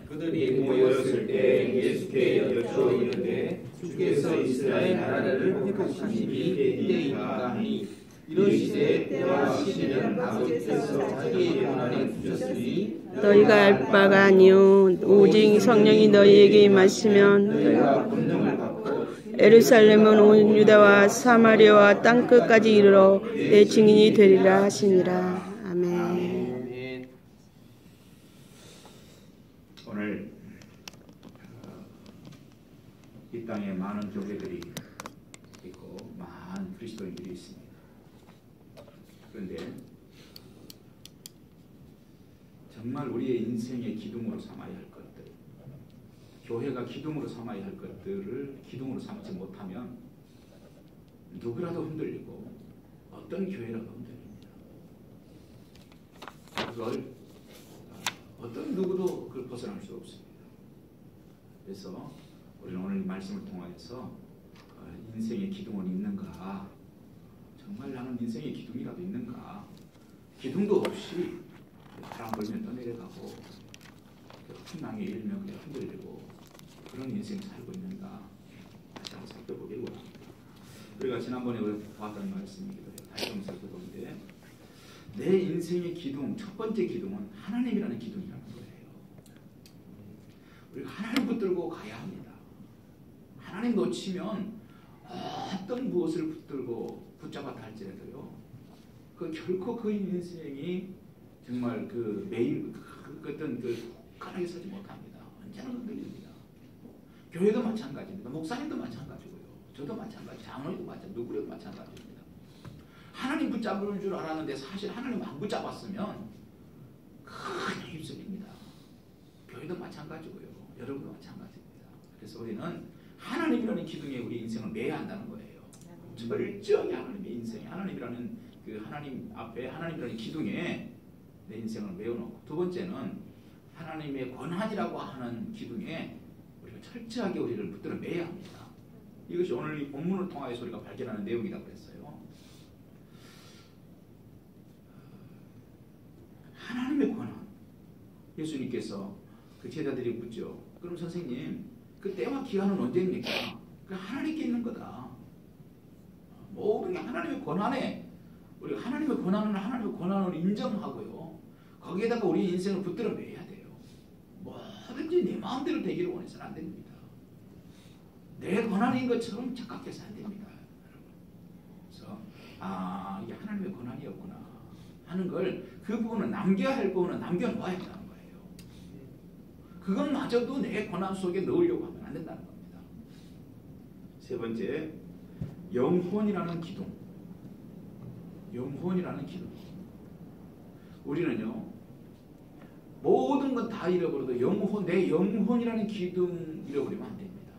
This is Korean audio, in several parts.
그들이 모였을 때 예수께 여쭈어 이르되 주께서 이스라엘 나라를 회복하시니 이때인가 하니 이르시되 때와 시기는 아버지께서 자기의 권한에 두셨으니 너희가 알 바가 아니요 오직 성령이 너희에게 임하시면 너희가 권능을 받고 예루살렘은 온 유다와 사마리아와 땅끝까지 이르러 내 증인이 되리라 하시니라. 아멘. 오늘 이 땅에 많은 교회들이 있고 많은 그리스도인들이 있습니다. 그런데 정말 우리의 인생의 기둥으로 삼아야 할 것들, 교회가 기둥으로 삼아야 할 것들을 기둥으로 삼지 못하면 누구라도 흔들리고 어떤 교회라도 흔들립니다. 그걸 어떤 누구도 그걸 벗어날 수 없습니다. 그래서 우리는 오늘 이 말씀을 통해서 인생의 기둥은 있는가, 정말 나는 인생의 기둥이라도 있는가, 기둥도 없이 바람 불면 떠내려가고 풍랑에 일면 그냥 흔들리고 그런 인생을 살고 있는가 다시 한번 살펴보길 원합니다. 우리가 지난번에 봤던 말씀이기도 해요. 다시 한번 살펴보는데 내 인생의 기둥, 첫 번째 기둥은 하나님이라는 기둥이라는 거예요. 우리가 하나님 붙들고 가야 합니다. 하나님 놓치면 어떤 무엇을 붙들고 붙잡았다 할지라도요, 그 결코 그 인생이 정말 그 매일 어떤 그 굳건하게 서지 못합니다. 언제나 흔들립니다. 교회도 마찬가지입니다. 목사님도 마찬가지고요. 저도 마찬가지, 장로님도 마찬가지, 누구라도 마찬가지입니다. 하나님 붙잡을 줄 알았는데 사실 하나님 안 붙잡았으면 큰 힘쓰입니다. 교회도 마찬가지고요. 여러분도 마찬가지입니다. 그래서 우리는 하나님이라는 기둥에 우리 인생을 매야 한다는 거예요. 철저히 하나님의 인생, 하나님이라는 그 하나님 앞에 하나님이라는 기둥에 내 인생을 메워놓고, 두 번째는 하나님의 권한이라고 하는 기둥에 우리가 철저하게 우리를 붙들어 매야 합니다. 이것이 오늘 이 본문을 통해서 우리가 발견하는 내용이라고 했어요. 하나님의 권한. 예수님께서 그 제자들이 묻죠. 그럼 선생님, 그 때와 기한은 언제입니까? 그 하나님께 있는 거다. 모든 게 하나님의 권한에, 우리가 하나님의 권한을 인정하고요, 거기에다가 우리 인생을 붙들어 매야 돼요. 뭐든지 내 마음대로 되기를 원해서는 안 됩니다. 내 권한인 것처럼 착각해서 안 됩니다. 그래서 이게 하나님의 권한이었구나 하는 걸, 그 부분은 남겨야 할 부분은 남겨놓아야 한다는 거예요. 그것마저도 내 권한 속에 넣으려고 하면 안 된다는 겁니다. 세 번째, 영혼이라는 기둥. 영혼이라는 기둥. 우리는요, 모든 건 다 잃어버려도 내 영혼이라는 기둥 잃어버리면 안 됩니다.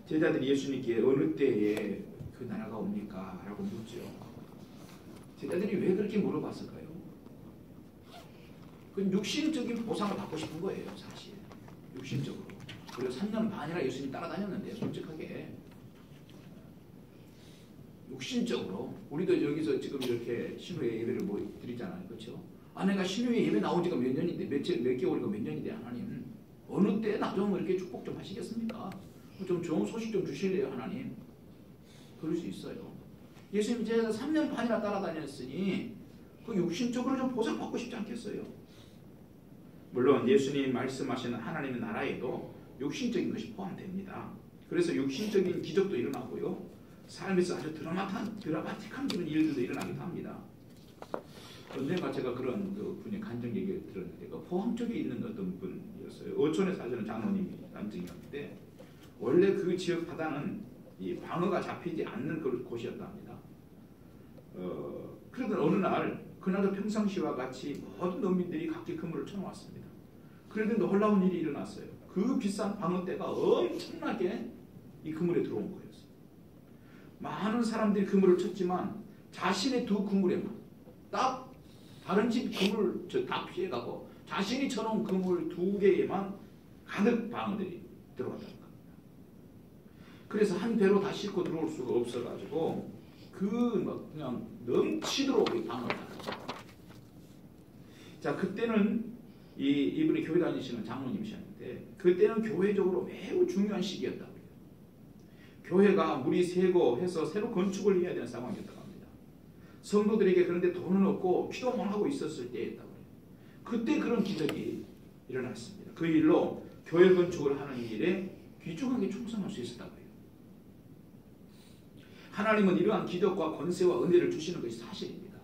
제자들이 예수님께 어느 때에 그 나라가 옵니까? 라고 묻죠. 제자들이 왜 그렇게 물어봤을까요? 그 육신적인 보상을 받고 싶은 거예요, 사실. 육신적으로. 그리고 3년 반이나 예수님 따라다녔는데, 솔직하게 육신적으로 우리도 여기서 지금 이렇게 신우의 예배를 드리잖아요, 그렇죠? 내가 신우의 예배 나온 지가 몇 년인데, 몇 개월이고 몇 년인데, 하나님 어느 때 나 좀 이렇게 축복 좀 하시겠습니까? 좀 좋은 소식 좀 주실래요, 하나님? 그럴 수 있어요. 예수님 제가 3년 반이나 따라다녔으니 그 육신적으로 좀 보상받고 싶지 않겠어요? 물론 예수님 말씀하시는 하나님의 나라에도 육신적인 것이 포함됩니다. 그래서 육신적인 기적도 일어나고요, 삶에서 아주 드라마틱한 그런 일들도 일어나기도 합니다. 언젠가 제가 그런 그 분의 간증 얘기를 들었는데, 그 포항 쪽에 있는 어떤 분이었어요. 어촌에 사시는 장로님이 간증이었는데, 원래 그 지역 바다는 이 방어가 잡히지 않는 곳이었다 합니다. 그러던 어느 날, 그날도 평상시와 같이 모든 농민들이 각기 그물을 쳐놓았습니다. 그런데 놀라운 일이 일어났어요. 그 비싼 방어대가 엄청나게 이 그물에 들어온 거였어요. 많은 사람들이 그물을 쳤지만 자신의 두 그물에만, 딱 다른 집 그물 다 피해가고 자신이 쳐놓은 그물 2개에만 가득 방어들이 들어갔다는 겁니다. 그래서 한 배로 다 싣고 들어올 수가 없어가지고 그냥 넘치도록 방어를 하고 자, 그때는 이분이 교회 다니시는 장로님이셨는데 그때는 교회적으로 매우 중요한 시기였다고 해요. 교회가 물이 새고 해서 새로 건축을 해야 되는 상황이었다고 합니다. 성도들에게 그런데 돈은 없고 기도만 하고 있었을 때였다고 해요. 그때 그런 기적이 일어났습니다. 그 일로 교회 건축을 하는 일에 귀중하게 충성할 수 있었다고 해요. 하나님은 이러한 기적과 권세와 은혜를 주시는 것이 사실입니다.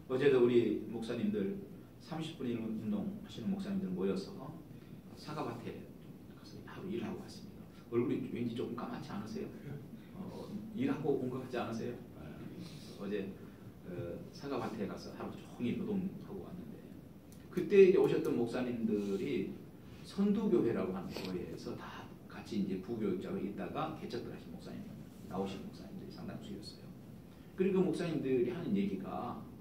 어제도 우리 목사님들 30분 운동 하시는 목사님들 모여서 사과밭에 가서 하루 일하고 왔습니다. 얼굴이 왠지 조금 까맣지 않으세요? 일하고 온 것 같지 않으세요? 어제 사과밭에 가서 하루 종일 노동하고 왔는데 그때 이제 오셨던 목사님들이 선두교회라고 하는 교회에서 다 같이 이제 부교육자로 있다가 개척들 하신 목사님 나오신 목사님들이 상당수였어요. 그리고 그 목사님들이 하는 얘기가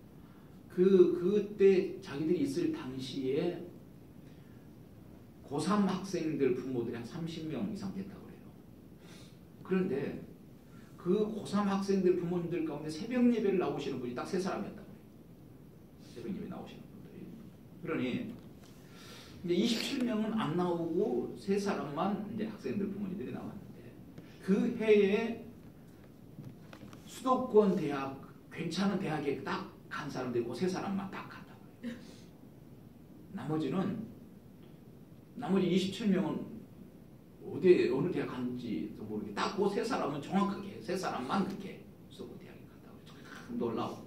그때 자기들이 있을 당시에 고3 학생들 부모들이 한 30명 이상 됐다고 그래요. 그런데 그 고3 학생들 부모님들 가운데 새벽 예배를 나오시는 분이 딱 3사람이었다고 그래요. 새벽 예배 나오시는 분들이. 그러니 이제 27명은 안 나오고 3사람만 이제 학생들 부모님들이 나왔는데 그 해에 수도권 대학 괜찮은 대학에 딱 간 사람들이 그 3사람만 딱 간다고 해요. 나머지 27명은 어느 대학 간지도 모르게 딱 그 3사람은 정확하게 3사람만 그렇게 수도권 대학에 간다고 해요. 참 놀라웠다고.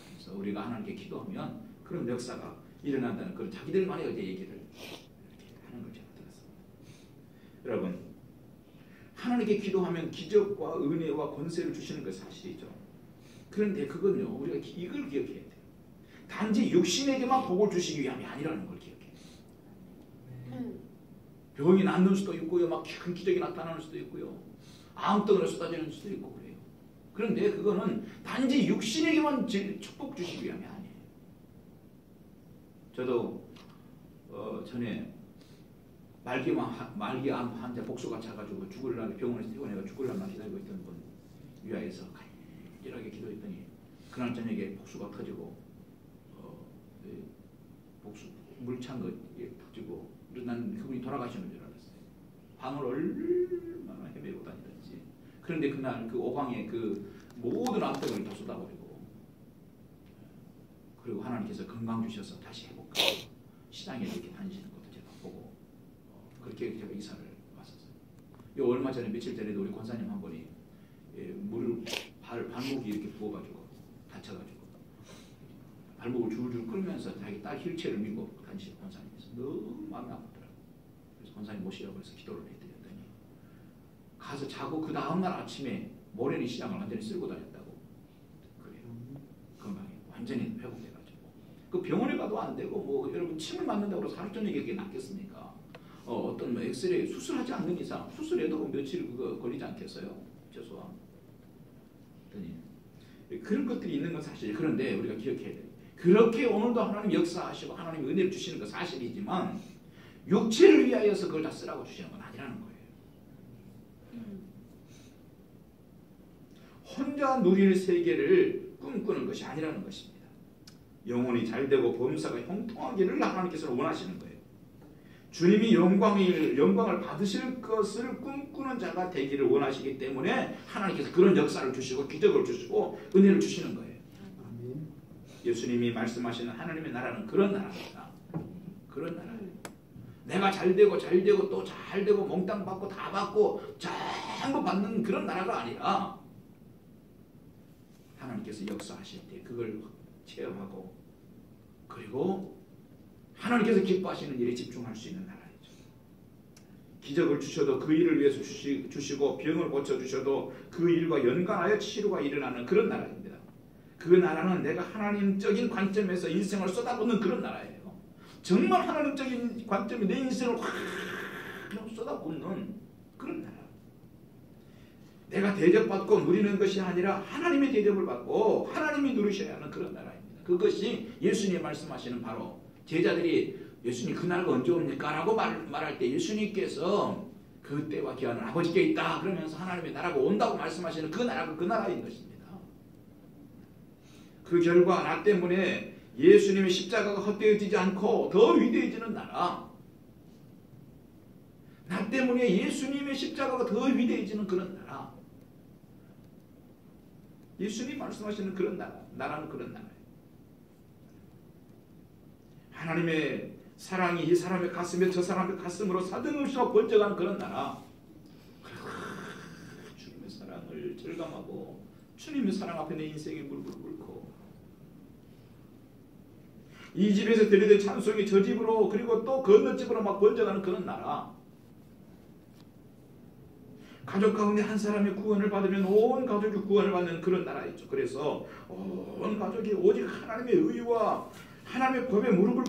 그래서 우리가 하나님께 기도하면 그런 역사가 일어난다는 그런 자기들만의 어제 얘기를 이렇게 하는 걸 제가 들었습니다. 여러분, 하나님께 기도하면 기적과 은혜와 권세를 주시는 것 사실이죠. 그런데 그건요, 우리가 이걸 기억해야 돼요. 단지 육신에게만 복을 주시기 위함이 아니라는 걸 기억해야 돼요. 병이 낫는 수도 있고요, 막 큰 기적이 나타나는 수도 있고요, 암덩이로 쏟아지는 수도 있고 그래요. 그런데 그거는 단지 육신에게만 축복 주시기 위함이 아니에요. 저도 전에 말기암 환자 복수가 차가지고 죽을 날 병원에서 퇴원해가 죽을 날만 기다리고 있던 분 위하여서 간절하게 기도했더니 그날 저녁에 복수가 터지고 복수 물찬 거 터지고 난 그분이 돌아가시는 줄 알았어요. 방을 얼마나 헤매고 다니던지. 그런데 그날 그 오방에 그 모든 암덩이를 다 쏟아버리고 그리고 하나님께서 건강 주셔서 다시 회복하고 시장에 이렇게 다니시는 것도 제가 보고 그렇게 제가 이사를 왔었어요. 요 얼마 전에 며칠 전에도 우리 권사님 한 분이 물을 발목이 이렇게 부어가지고 다쳐가지고 발목을 줄줄 끌면서 자기 딸 휠체어를 밀고 다니시는 권사님이서 너무 마음이 아프더라고요. 그래서 권사님 모시라고 해서 기도를 해드렸더니 가서 자고 그 다음날 아침에 모래리 시장을 완전히 쓸고 다녔다고 그래요. 건강이 완전히 회복돼가지고 그 병원에 가도 안 되고 뭐 여러분 침을 맞는다고 해서 하루 저녁에 그게 낫겠습니까? 어떤 뭐 엑스레이 수술하지 않는 이상 수술해도 며칠 그거 걸리지 않겠어요? 최소한. 그런 것들이 있는 건 사실이에요. 그런데 우리가 기억해야 돼요. 그렇게 오늘도 하나님 역사하시고 하나님 은혜를 주시는 건 사실이지만 육체를 위하여서 그걸 다 쓰라고 주시는 건 아니라는 거예요. 혼자 누릴 세계를 꿈꾸는 것이 아니라는 것입니다. 영혼이 잘되고 범사가 형통하기를 하나님께서는 원하시는 거예요. 주님이 영광을 받으실 것을 꿈꾸는 자가 되기를 원하시기 때문에 하나님께서 그런 역사를 주시고 기적을 주시고 은혜를 주시는 거예요. 예수님이 말씀하시는 하나님의 나라는 그런 나라입니다. 그런 나라예요. 내가 잘되고 또 잘되고 몽땅 받고 다 받고 전부 받는 그런 나라가 아니라 하나님께서 역사하실 때 그걸 체험하고 그리고 하나님께서 기뻐하시는 일에 집중할 수 있는 나라이죠. 기적을 주셔도 그 일을 위해서 주시고 병을 고쳐주셔도 그 일과 연관하여 치료가 일어나는 그런 나라입니다. 그 나라는 내가 하나님적인 관점에서 인생을 쏟아붓는 그런 나라예요. 정말 하나님적인 관점이 내 인생을 확 쏟아붓는 그런 나라. 내가 대접받고 누리는 것이 아니라 하나님의 대접을 받고 하나님이 누리셔야 하는 그런 나라입니다. 그것이 예수님이 말씀하시는 바로 제자들이 예수님 그 날가 언제 옵니까? 라고 말할 때 예수님께서 그 때와 기한은 아버지께 있다 그러면서 하나님의 나라가 온다고 말씀하시는 그 나라가 그 나라인 것입니다. 그 결과 나 때문에 예수님의 십자가가 헛되어지지 않고 더 위대해지는 나라. 나 때문에 예수님의 십자가가 더 위대해지는 그런 나라. 예수님 말씀하시는 그런 나라. 나라는 그런 나라예요. 하나님의 사랑이 이 사람의 가슴에 저 사람의 가슴으로 사등없이 번져가는 그런 나라. 주님의 사랑을 절감하고 주님의 사랑 앞에 내 인생이 물불 끓고 이 집에서 들리던 찬송이 저 집으로 그리고 또 그 어느 집으로 막 번져가는 그런 나라. 가족 가운데 한 사람의 구원을 받으면 온 가족이 구원을 받는 그런 나라였죠. 그래서 온 가족이 오직 하나님의 의와 하나님의 법에 무릎을